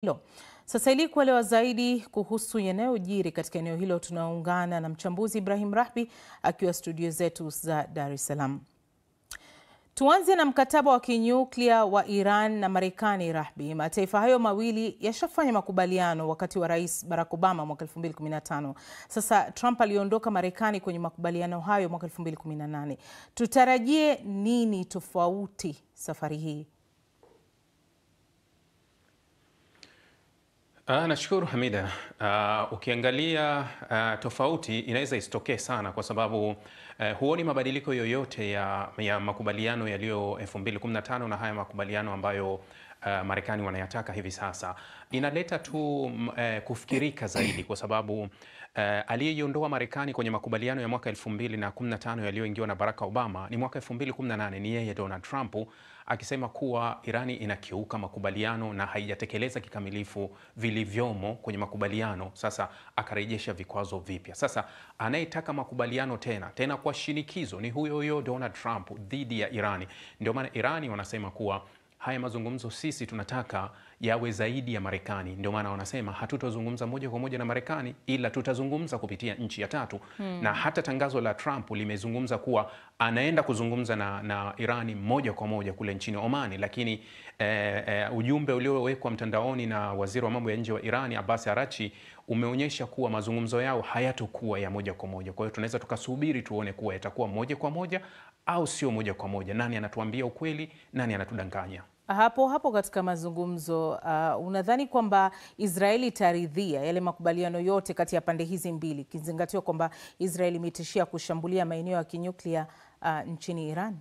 hilo. Sasa ili kuelewa zaidi kuhusu yanayojiri katika eneo hilo, tunaungana na mchambuzi Ibrahim Rahbi akiwa studio zetu za Dar es Salaam. Tuanze na mkataba wa kinyuklia wa Iran na Marekani. Rahbi, mataifa hayo mawili yashafanya makubaliano wakati wa Rais Barack Obama mwaka 2015. Sasa Trump aliondoka Marekani kwenye makubaliano hayo mwaka 2018. Tutarajie nini tofauti safari hii? Nashukuru Hamida. Ukiangalia tofauti inaweza isitokee sana kwa sababu huoni mabadiliko yoyote ya makubaliano yaliyo 2015 na haya makubaliano ambayo Marekani wanayataka hivi sasa. Inaleta tu kufikirika zaidi kwa sababu aliyeiondoa Marekani kwenye makubaliano ya mwaka 2015 yaliyoingiwa na Barack Obama ni mwaka 2018, ni yeye Donald Trump, akisema kuwa Irani inakiuka makubaliano na haijatekeleza kikamilifu vilivyomo kwenye makubaliano. Sasa akarejesha vikwazo vipya. Sasa anayetaka makubaliano tena kwa shinikizo ni huyo Donald Trump dhidi ya Irani. Ndio maana Irani wanasema kuwa haya mazungumzo sisi tunataka yawe zaidi ya Marekani. Ndio maana wanasema hatutazungumza moja kwa moja na Marekani, ila tutazungumza kupitia nchi ya tatu. Na hata tangazo la Trump limezungumza kuwa anaenda kuzungumza na Irani moja kwa moja kule nchini Omani, lakini ujumbe uliowekwa mtandaoni na waziri wa mambo ya nje wa Irani Abbas Araghchi umeonyesha kuwa mazungumzo yao hayatokuwa ya moja kwa moja. Kwa hiyo tunaweza tukasubiri tuone kuwa yatakuwa moja kwa moja au sio moja kwa moja. Nani anatuambia ukweli, nani anatudanganya? Hapo katika mazungumzo, unadhani kwamba Israeli itaridhia yale makubaliano yote kati ya pande hizi mbili, kizingatiwa kwamba Israeli imetishia kushambulia maeneo ya kinyuklia nchini Iran?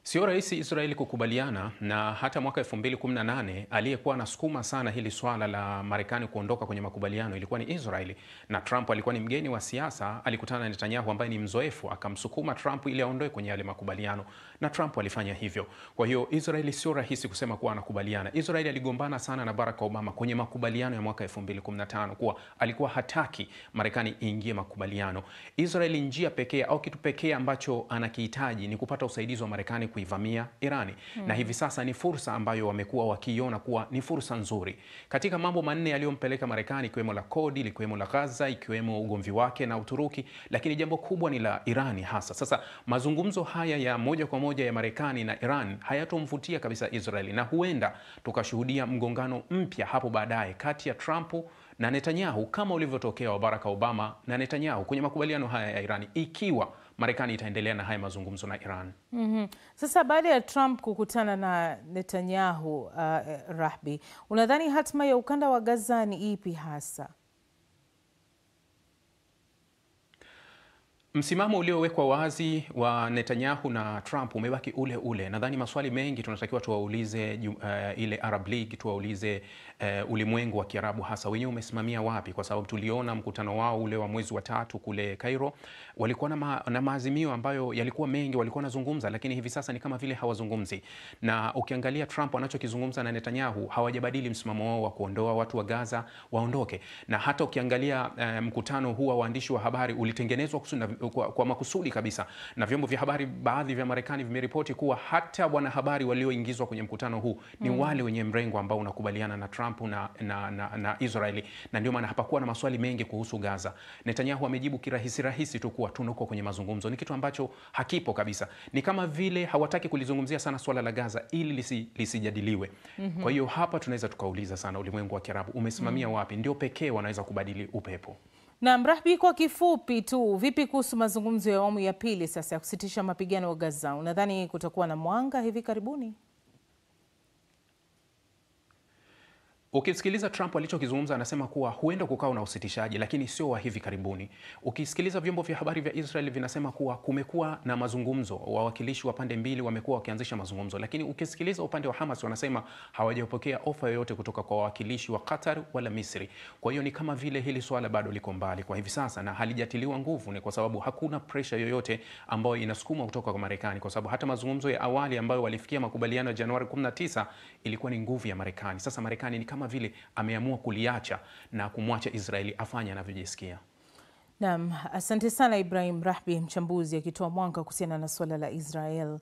Sio rahisi Israeli kukubaliana, na hata mwaka 2018 aliyekuwa anasukuma sana hili swala la Marekani kuondoka kwenye makubaliano ilikuwa ni Israeli, na Trump alikuwa ni mgeni wa siasa. Alikutana na Netanyahu ambaye ni mzoefu, akamsukuma Trump ili aondoe kwenye yale makubaliano, na Trump alifanya hivyo. Kwa hiyo Israeli sio rahisi kusema kuwa anakubaliana. Israeli aligombana sana na Barack Obama kwenye makubaliano ya mwaka 2015 kuwa alikuwa hataki Marekani iingie makubaliano. Israeli njia pekee au kitu pekee ambacho anakihitaji ni kupata usaidizi wa Marekani kuivamia Irani. Na hivi sasa ni fursa ambayo wamekuwa wakiiona kuwa ni fursa nzuri. Katika mambo manne yaliyompeleka Marekani, ikiwemo la kodi, ikiwemo la Gaza, ikiwemo ugomvi wake na Uturuki, lakini jambo kubwa ni la Irani hasa. Sasa mazungumzo haya ya moja kwa moja ya Marekani na Iran hayatomvutia kabisa Israeli, na huenda tukashuhudia mgongano mpya hapo baadaye kati ya Trump na Netanyahu kama ulivyotokea wa Barack Obama na Netanyahu kwenye makubaliano haya ya Irani, ikiwa Marekani itaendelea na haya mazungumzo na Iran. Sasa baada ya Trump kukutana na Netanyahu, Rahbi, unadhani hatima ya ukanda wa Gaza ni ipi hasa? Msimamo uliowekwa wazi wa Netanyahu na Trump umebaki ule ule. Nadhani maswali mengi tunatakiwa tuwaulize ile Arab League, tuwaulize ulimwengu wa Kiarabu hasa wenyewe umesimamia wapi, kwa sababu tuliona mkutano wao ule wa mwezi wa 3 kule Cairo, walikuwa na maazimio ambayo yalikuwa mengi, walikuwa wanazungumza, lakini hivi sasa ni kama vile hawazungumzi. Na ukiangalia Trump anachokizungumza na Netanyahu, hawajabadili msimamo wao wa kuondoa watu wa Gaza waondoke. Na hata ukiangalia mkutano huu wa waandishi wa habari ulitengenezwa kwa makusudi kabisa, na vyombo vya habari baadhi vya Marekani vimeripoti kuwa hata wanahabari walioingizwa kwenye mkutano huu ni wale wenye mrengo ambao unakubaliana na Trump na Israeli, na ndio maana hapakuwa na maswali mengi kuhusu Gaza. Netanyahu amejibu kirahisi tu kuwa tunuko kwenye mazungumzo, ni kitu ambacho hakipo kabisa. Ni kama vile hawataki kulizungumzia sana swala la Gaza ili lisijadiliwe. Kwa hiyo hapa tunaweza tukauliza sana ulimwengu wa Kiarabu umesimamia wapi? Ndio pekee wanaweza kubadili upepo. Na Rahbi, kwa kifupi tu, vipi kuhusu mazungumzo ya awamu ya pili sasa ya kusitisha mapigano wa Gaza? Unadhani kutakuwa na mwanga hivi karibuni? Ukisikiliza Trump alichokizungumza, anasema kuwa huenda kukao na usitishaji, lakini sio wa hivi karibuni. Ukisikiliza vyombo vya habari vya Israel vinasema kuwa kumekuwa na mazungumzo, wawakilishi wa pande mbili wamekuwa wakianzisha mazungumzo, lakini ukisikiliza upande wa Hamas wanasema hawajapokea ofa yoyote kutoka kwa wawakilishi wa Qatar wala Misri. Kwa hiyo ni kama vile hili swala bado liko mbali kwa hivi sasa na halijatiliwa nguvu, ni kwa sababu hakuna pressure yoyote ambayo inasukuma kutoka kwa Marekani, kwa sababu hata mazungumzo ya awali ambayo walifikia makubaliano ya Januari 19 ilikuwa ni nguvu ya Marekani. Sasa Marekani ni kama vile ameamua kuliacha na kumwacha Israeli afanye anavyojisikia. Naam, asante sana Ibrahim Rahbi, mchambuzi akitoa mwanga kuhusiana na swala la Israel